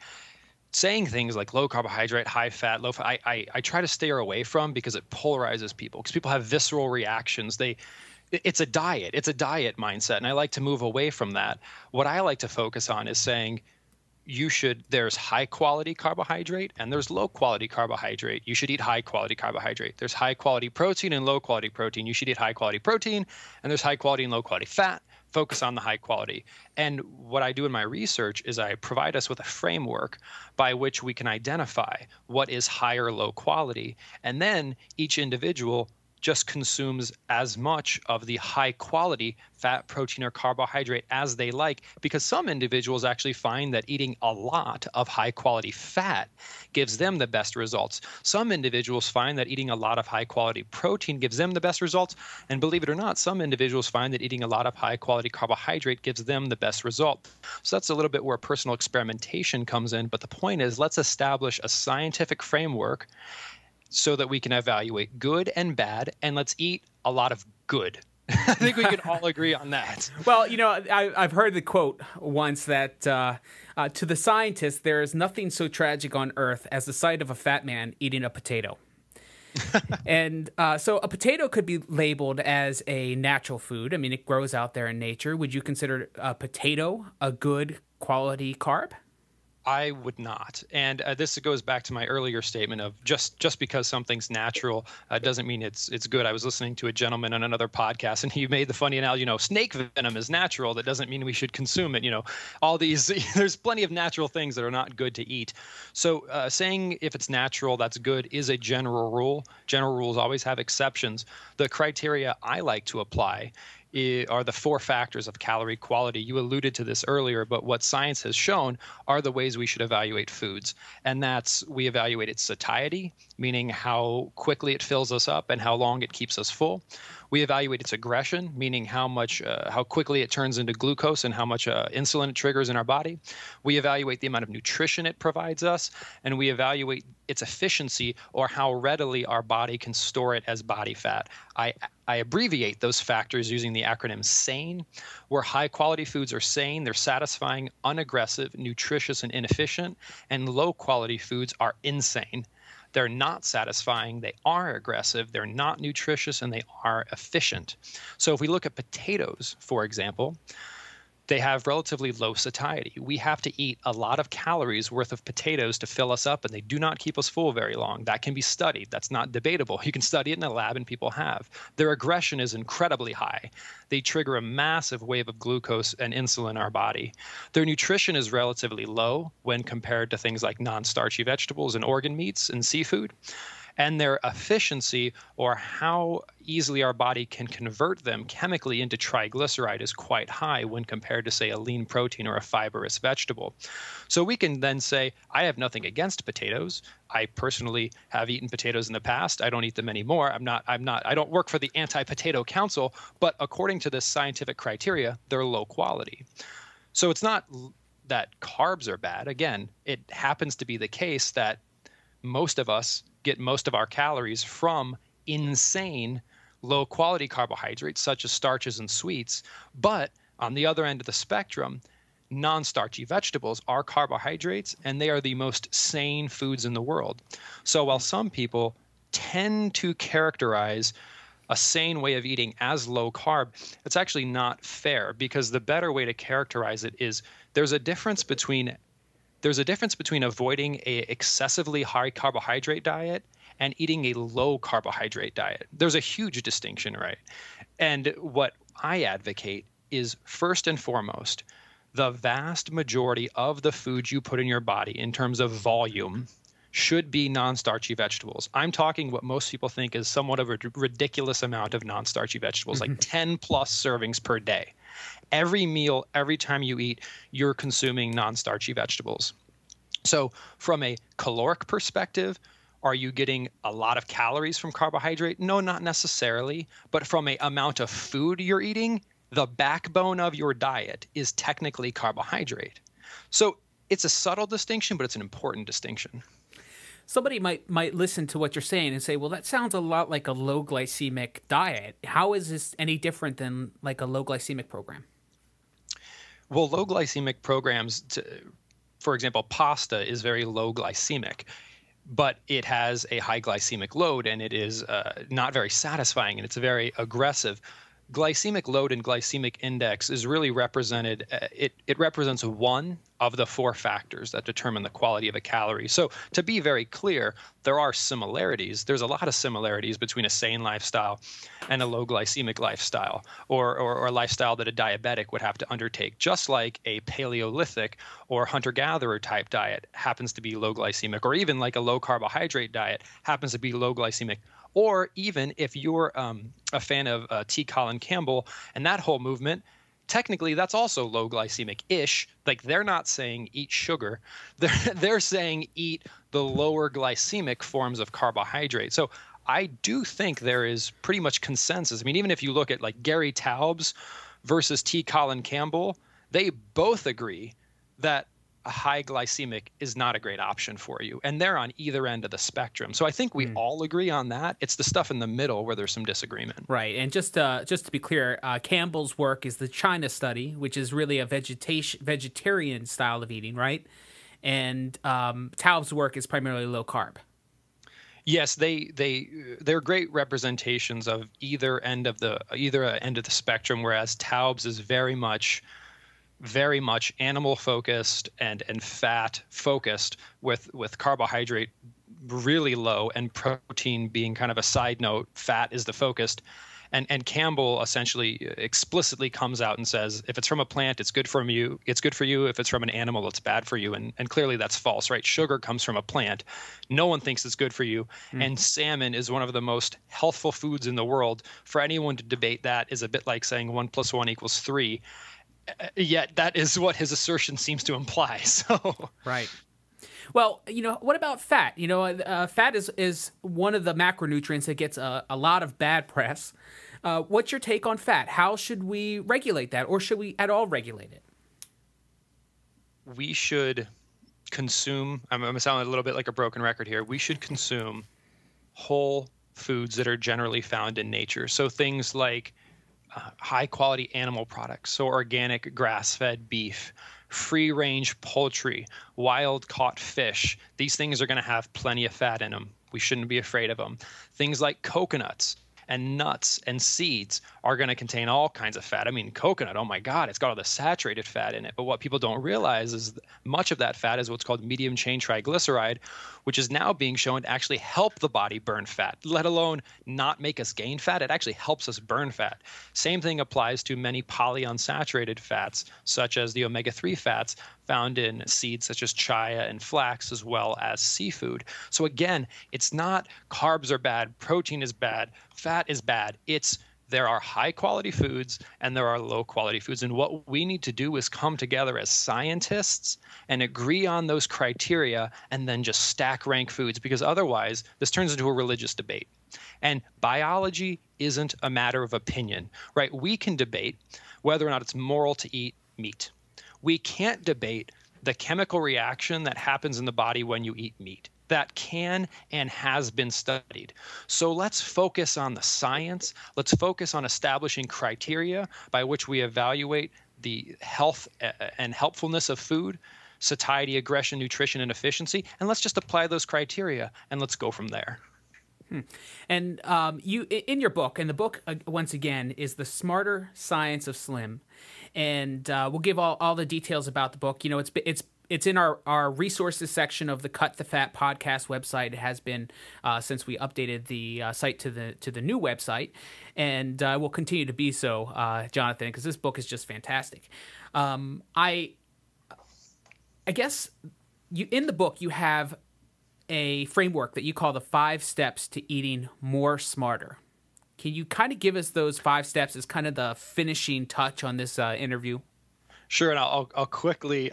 Saying things like low carbohydrate, high fat, low fat, I try to steer away from, because it polarizes people, because people have visceral reactions. It's a diet mindset, and I like to move away from that. What I like to focus on is saying there's high quality carbohydrate and there's low quality carbohydrate. You should eat high quality carbohydrate. There's high quality protein and low quality protein. You should eat high quality protein, and there's high quality and low quality fat. Focus on the high quality. And what I do in my research is I provide us with a framework by which we can identify what is high or low quality. And then each individual just consumes as much of the high quality fat, protein, or carbohydrate as they like, because some individuals actually find that eating a lot of high quality fat gives them the best results. Some individuals find that eating a lot of high quality protein gives them the best results. And believe it or not, some individuals find that eating a lot of high quality carbohydrate gives them the best result. So that's a little bit where personal experimentation comes in. But the point is, let's establish a scientific framework so that we can evaluate good and bad, and let's eat a lot of good. I think we can all agree on that. Well, I've heard the quote once that to the scientist, there is nothing so tragic on earth as the sight of a fat man eating a potato. And so a potato could be labeled as a natural food. I mean, it grows out there in nature. Would you consider a potato a good quality carb? I would not. And this goes back to my earlier statement of just because something's natural doesn't mean it's good. I was listening to a gentleman on another podcast, and he made the funny analogy, snake venom is natural. That doesn't mean we should consume it. All these, there's plenty of natural things that are not good to eat. So saying if it's natural, that's good is a general rule. General rules always have exceptions. The criteria I like to apply are the 4 factors of calorie quality. You alluded to this earlier, but what science has shown are the ways we should evaluate foods. And we evaluate its satiety, meaning how quickly it fills us up and how long it keeps us full. We evaluate its aggression, meaning how quickly it turns into glucose and how much insulin it triggers in our body. We evaluate the amount of nutrition it provides us, and we evaluate its efficiency, or how readily our body can store it as body fat. I abbreviate those factors using the acronym SANE, where high quality foods are sane, they're satisfying, unaggressive, nutritious, and inefficient, and low quality foods are insane. They're not satisfying, they are aggressive, they're not nutritious, and they are efficient. So if we look at potatoes, for example, they have relatively low satiety. We have to eat a lot of calories worth of potatoes to fill us up, and they do not keep us full very long. That can be studied. That's not debatable. You can study it in a lab, and people have. Their aggression is incredibly high. They trigger a massive wave of glucose and insulin in our body. Their nutrition is relatively low when compared to things like non-starchy vegetables and organ meats and seafood. And their efficiency, or how easily our body can convert them chemically into triglyceride, is quite high when compared to, say, a lean protein or a fibrous vegetable. So we can then say, I have nothing against potatoes. I personally have eaten potatoes in the past. I don't eat them anymore. I don't work for the Anti-Potato Council, but according to this scientific criteria, they're low quality. So it's not that carbs are bad. Again, it happens to be the case that most of us get most of our calories from insane low quality carbohydrates such as starches and sweets. But on the other end of the spectrum, non-starchy vegetables are carbohydrates, and they are the most sane foods in the world. So while some people tend to characterize a sane way of eating as low carb, it's actually not fair, because the better way to characterize it is there's a difference between avoiding a excessively high carbohydrate diet and eating a low carbohydrate diet. There's a huge distinction, right? And what I advocate is, first and foremost, the vast majority of the food you put in your body in terms of volume should be non-starchy vegetables. I'm talking what most people think is somewhat of a ridiculous amount of non-starchy vegetables, like 10 plus servings per day. Every meal, every time you eat, you're consuming non-starchy vegetables. So from a caloric perspective, are you getting a lot of calories from carbohydrate? No, not necessarily. But from a amount of food you're eating, the backbone of your diet is technically carbohydrate. So it's a subtle distinction, but it's an important distinction. Somebody might listen to what you're saying and say, well, that sounds a lot like a low glycemic diet. How is this any different than like a low glycemic program? Well, low glycemic programs, for example, pasta is very low glycemic, but it has a high glycemic load, and it is not very satisfying, and it's very aggressive. Glycemic load and glycemic index is really represented, it represents one of the four factors that determine the quality of a calorie. So to be very clear, there are similarities. There's a lot of similarities between a sane lifestyle and a low glycemic lifestyle, or a lifestyle that a diabetic would have to undertake, just like a Paleolithic or hunter-gatherer type diet happens to be low glycemic, or even like a low carbohydrate diet happens to be low glycemic. Or even if you're a fan of T. Colin Campbell and that whole movement, technically that's also low glycemic-ish. Like, they're not saying eat sugar. They're saying eat the lower glycemic forms of carbohydrate. So I do think there is pretty much consensus. I mean, even if you look at like Gary Taubes versus T. Colin Campbell, they both agree that a high glycemic is not a great option for you. And they're on either end of the spectrum. So I think we all agree on that. It's the stuff in the middle where there's some disagreement. Right. And just to be clear, Campbell's work is the China study, which is really a vegetarian style of eating, right? And Taubes' work is primarily low carb. Yes, they're great representations of either end of the spectrum, whereas Taubes is very much animal focused and fat focused, with carbohydrate really low and protein being kind of a side note. Fat is the focused. And Campbell essentially explicitly comes out and says, if it's from a plant, it's good for you. It's good for you. If it's from an animal, it's bad for you. And clearly that's false, right? Sugar comes from a plant. No one thinks it's good for you. And salmon is one of the most healthful foods in the world. For anyone to debate that is a bit like saying 1 + 1 = 3. Yet that is what his assertion seems to imply. So right. Well, what about fat? Fat is one of the macronutrients that gets a lot of bad press. What's your take on fat? How should we regulate that, or should we at all regulate it? We should consume, I'm sounding a little bit like a broken record here. We should consume whole foods that are generally found in nature. So things like high quality animal products, so organic grass-fed beef, free-range poultry, wild caught fish. These things are going to have plenty of fat in them. We shouldn't be afraid of them. Things like coconuts and nuts and seeds are going to contain all kinds of fat. I mean, coconut, oh my God, it's got all the saturated fat in it. But what people don't realize is much of that fat is what's called medium chain triglyceride, which is now being shown to actually help the body burn fat, let alone not make us gain fat. It actually helps us burn fat. Same thing applies to many polyunsaturated fats, such as the omega-3 fats found in seeds such as chia and flax, as well as seafood. So again, it's not carbs are bad, protein is bad, fat is bad. There are high quality foods and there are low quality foods. And what we need to do is come together as scientists and agree on those criteria and then just stack rank foods, because otherwise this turns into a religious debate. And biology isn't a matter of opinion, right? We can debate whether or not it's moral to eat meat. We can't debate the chemical reaction that happens in the body when you eat meat. That can and has been studied. So let's focus on the science. Let's focus on establishing criteria by which we evaluate the health and helpfulness of food, satiety, aggression, nutrition, and efficiency. And let's just apply those criteria and let's go from there. And you, in your book, and the book once again is The Smarter Science of Slim, and we'll give all the details about the book. It's in our resources section of the Cut the Fat podcast website. It has been since we updated the site to the new website, and will continue to be so, Jonathan, because this book is just fantastic. I guess in the book you have a framework that you call the 5 steps to eating more smarter. Can you kind of give us those 5 steps as kind of the finishing touch on this interview? Sure, and I'll quickly.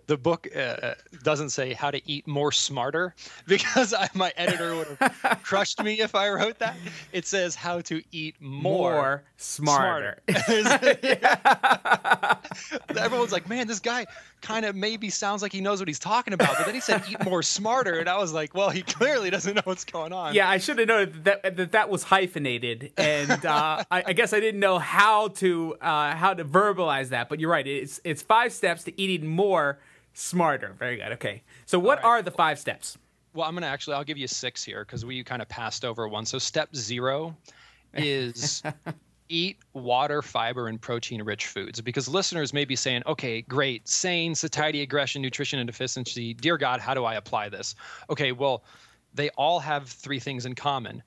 The book doesn't say how to eat more smarter because my editor would have crushed me if I wrote that. It says how to eat more smarter. Everyone's like, man, this guy kind of maybe sounds like he knows what he's talking about, but then he said eat more smarter, and I was like, well, he clearly doesn't know what's going on. Yeah, I should have known that was hyphenated, and I guess I didn't know how to verbalize that. But you're right. It's 5 steps to eating more smarter. Very good. Okay. So what are the 5 steps? Well, I'll give you 6 here because we kind of passed over one. So step 0 is eat water, fiber, and protein-rich foods. Because listeners may be saying, okay, great, sane, satiety, aggression, nutrition, and deficiency. Dear God, how do I apply this? Okay, well, they all have 3 things in common.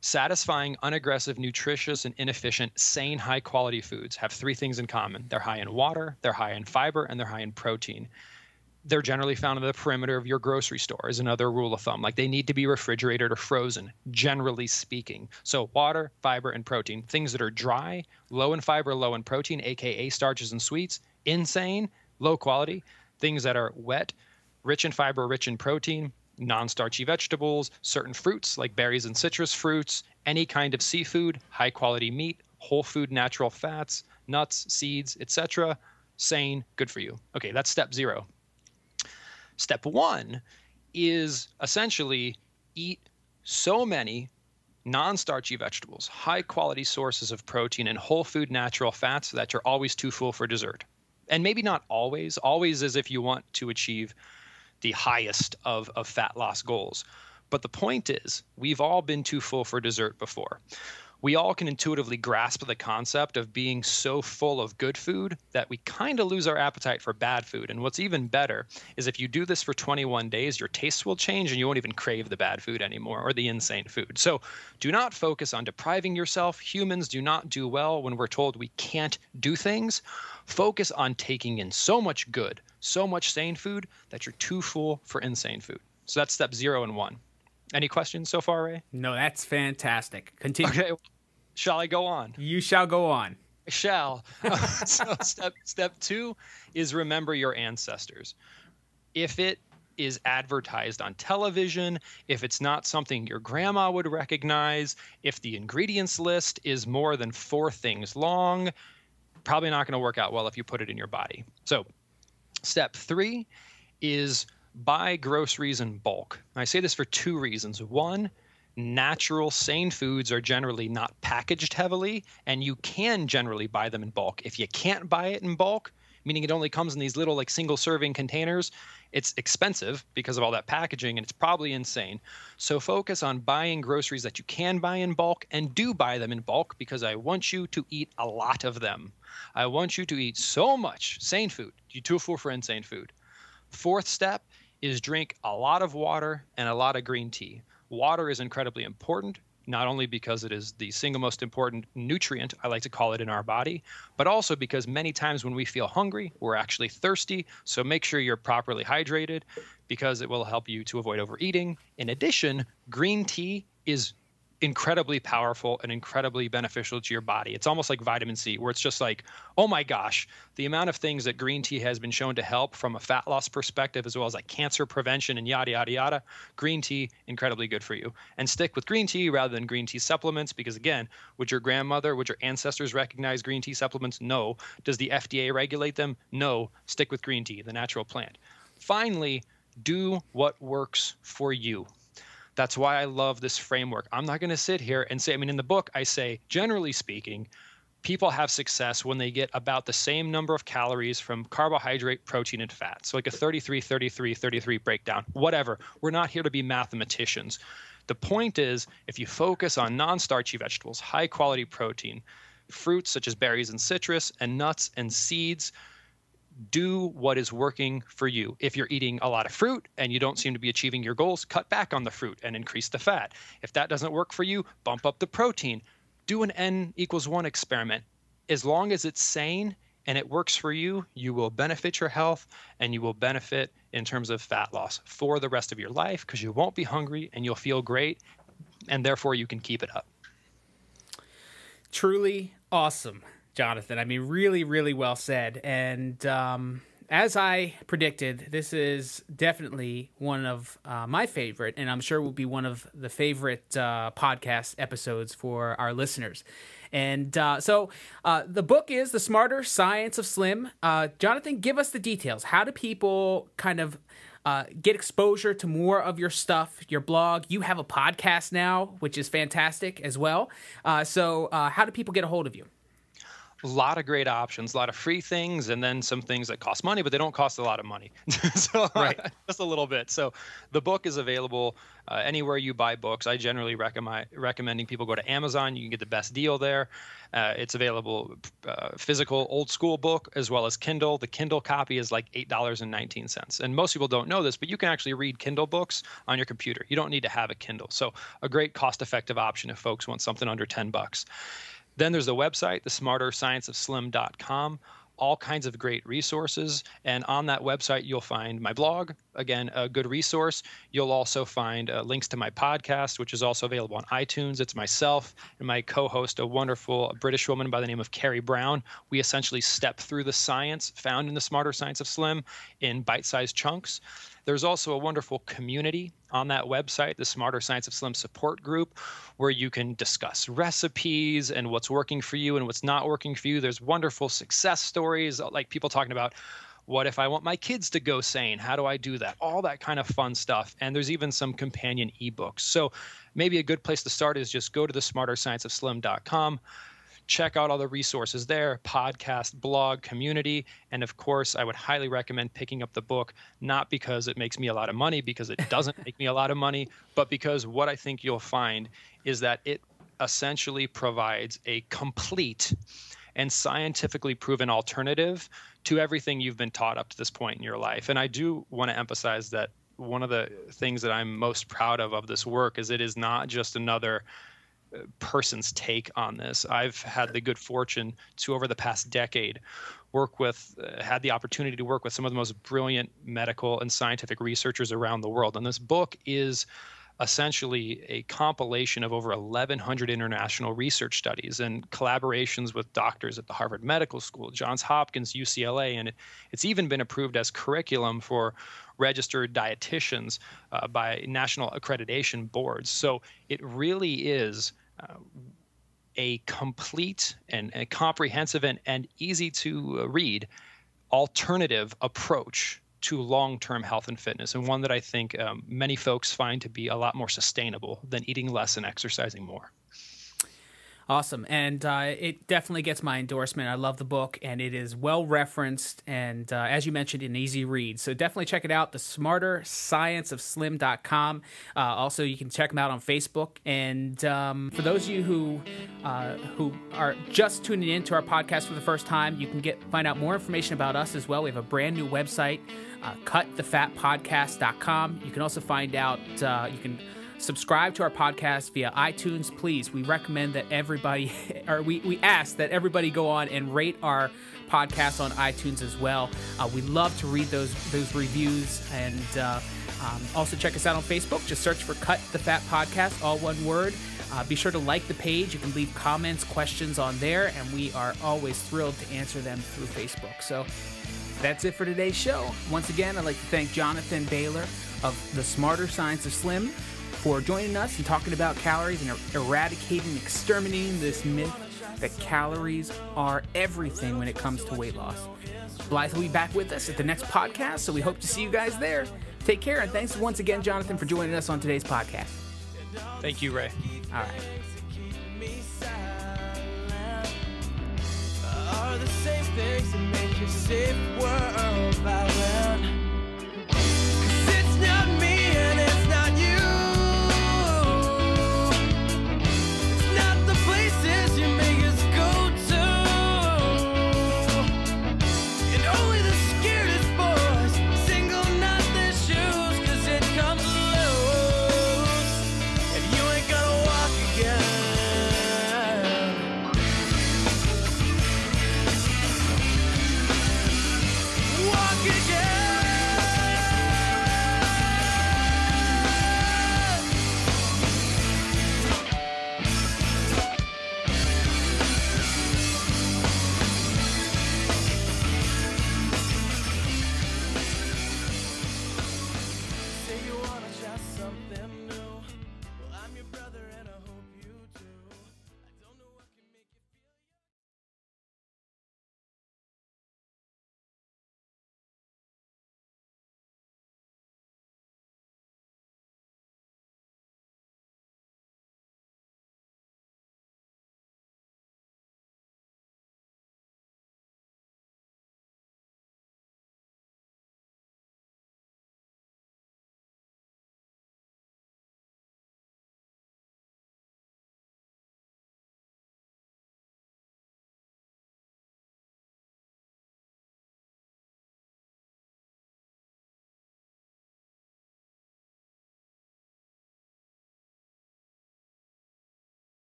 Satisfying, unaggressive, nutritious, and inefficient, sane, high-quality foods have 3 things in common. They're high in water, they're high in fiber, and they're high in protein. They're generally found in the perimeter of your grocery store is another rule of thumb. Like they need to be refrigerated or frozen, generally speaking. So water, fiber, and protein. Things that are dry, low in fiber, low in protein, aka starches and sweets, insane, low quality. Things that are wet, rich in fiber, rich in protein, non-starchy vegetables, certain fruits like berries and citrus fruits, any kind of seafood, high quality meat, whole food natural fats, nuts, seeds, etc. Sane, good for you. Okay, that's step 0. Step 1 is essentially eat so many non-starchy vegetables, high quality sources of protein, and whole food natural fats that you're always too full for dessert. And maybe not always as if you want to achieve the highest of fat loss goals. But the point is, we've all been too full for dessert before. We all can intuitively grasp the concept of being so full of good food that we kind of lose our appetite for bad food. And what's even better is if you do this for 21 days, your tastes will change and you won't even crave the bad food anymore or the insane food. So do not focus on depriving yourself. Humans do not do well when we're told we can't do things. Focus on taking in so much good, so much sane food that you're too full for insane food. So that's step 0 and 1. Any questions so far, Ray? No, that's fantastic. Continue. Okay. Shall I go on? You shall go on. I shall. So step 2 is remember your ancestors. If it is advertised on television, if it's not something your grandma would recognize, if the ingredients list is more than 4 things long, probably not going to work out well if you put it in your body. So step 3 is buy groceries in bulk. I say this for 2 reasons. 1, natural, sane foods are generally not packaged heavily, and you can generally buy them in bulk. If you can't buy it in bulk, meaning it only comes in these little like single serving containers, it's expensive because of all that packaging and it's probably insane. So focus on buying groceries that you can buy in bulk, and do buy them in bulk because I want you to eat a lot of them. I want you to eat so much sane food. You're too full for insane food. 4th step is drink a lot of water and a lot of green tea. Water is incredibly important, not only because it is the single most important nutrient, I like to call it, in our body, but also because many times when we feel hungry, we're actually thirsty. So make sure you're properly hydrated because it will help you to avoid overeating. In addition, green tea is incredibly powerful and incredibly beneficial to your body. It's almost like vitamin C, where it's just like, oh my gosh, the amount of things that green tea has been shown to help from a fat loss perspective, as well as like cancer prevention and yada, yada, yada. Green tea, incredibly good for you. And stick with green tea rather than green tea supplements, because again, would your grandmother, would your ancestors recognize green tea supplements? No. Does the FDA regulate them? No. Stick with green tea, the natural plant. Finally, do what works for you. That's why I love this framework. I'm not going to sit here and say, in the book, I say, generally speaking, people have success when they get about the same number of calories from carbohydrate, protein, and fat. So like a 33, 33, 33 breakdown, whatever. We're not here to be mathematicians. The point is, if you focus on non-starchy vegetables, high quality protein, fruits such as berries and citrus, and nuts and seeds, do what is working for you. If you're eating a lot of fruit and you don't seem to be achieving your goals, cut back on the fruit and increase the fat. If that doesn't work for you, bump up the protein. Do an N=1 experiment. As long as it's sane and it works for you, you will benefit your health and you will benefit in terms of fat loss for the rest of your life, because you won't be hungry and you'll feel great, and therefore you can keep it up. truly awesome, Jonathan. I mean, really, really well said. And as I predicted, this is definitely one of my favorite, and I'm sure will be one of the favorite podcast episodes for our listeners. And so the book is The Smarter Science of Slim. Jonathan, give us the details. How do people kind of get exposure to more of your stuff, your blog? You have a podcast now, which is fantastic as well. So how do people get a hold of you? A lot of great options, a lot of free things, and then some things that cost money, but they don't cost a lot of money. So right. Just a little bit. So the book is available anywhere you buy books. I generally recommending people go to Amazon. You can get the best deal there. It's available physical old school book as well as Kindle. The Kindle copy is like $8.19. And most people don't know this, but you can actually read Kindle books on your computer. You don't need to have a Kindle. So a great cost-effective option if folks want something under $10. Then there's the website, thesmarterscienceofslim.com, all kinds of great resources. And on that website, you'll find my blog, again, a good resource. You'll also find links to my podcast, which is also available on iTunes. It's myself and my co-host, a wonderful British woman by the name of Carrie Brown. We essentially step through the science found in The Smarter Science of Slim in bite-sized chunks. There's also a wonderful community on that website, the Smarter Science of Slim support group, where you can discuss recipes and what's working for you and what's not working for you. There's wonderful success stories, like people talking about, what if I want my kids to go sane? How do I do that? All that kind of fun stuff. And there's even some companion ebooks. So maybe a good place to start is just go to thesmarterscienceofslim.com. Check out all the resources there, podcast, blog, community. And of course, I would highly recommend picking up the book, not because it makes me a lot of money, because it doesn't make me a lot of money, but because what I think you'll find is that it essentially provides a complete and scientifically proven alternative to everything you've been taught up to this point in your life. And I do want to emphasize that one of the things that I'm most proud of this work is it is not just another person's take on this. I've had the good fortune to, over the past decade, had the opportunity to work with some of the most brilliant medical and scientific researchers around the world. And this book is essentially a compilation of over 1,100 international research studies and collaborations with doctors at the Harvard Medical School, Johns Hopkins, UCLA, and it's even been approved as curriculum for registered dietitians by national accreditation boards. So it really is a complete and a comprehensive and easy to read alternative approach to long-term health and fitness, and one that I think many folks find to be a lot more sustainable than eating less and exercising more. Awesome. And it definitely gets my endorsement. I love the book, and it is well referenced and, as you mentioned, an easy read. So definitely check it out, thesmarterscienceofslim.com. Also, you can check them out on Facebook. And for those of you who are just tuning in to our podcast for the first time, you can find out more information about us as well. We have a brand new website, cutthefatpodcast.com. You can also find out, you can subscribe to our podcast via iTunes. Please, we recommend that everybody, or we ask that everybody go on and rate our podcast on iTunes as well. We love to read those reviews, and also check us out on Facebook. Just search for Cut the Fat Podcast, all one word. Be sure to like the page. You can leave comments, questions on there, and we are always thrilled to answer them through Facebook. So that's it for today's show. Once again, I'd like to thank Jonathan Baylor of The Smarter Science of Slim for joining us and talking about calories and eradicating, exterminating this myth that calories are everything when it comes to weight loss. Blythe will be back with us at the next podcast, so we hope to see you guys there. Take care, and thanks once again, Jonathan, for joining us on today's podcast. Thank you, Ray. All right. Are the same things that make your safe world violent.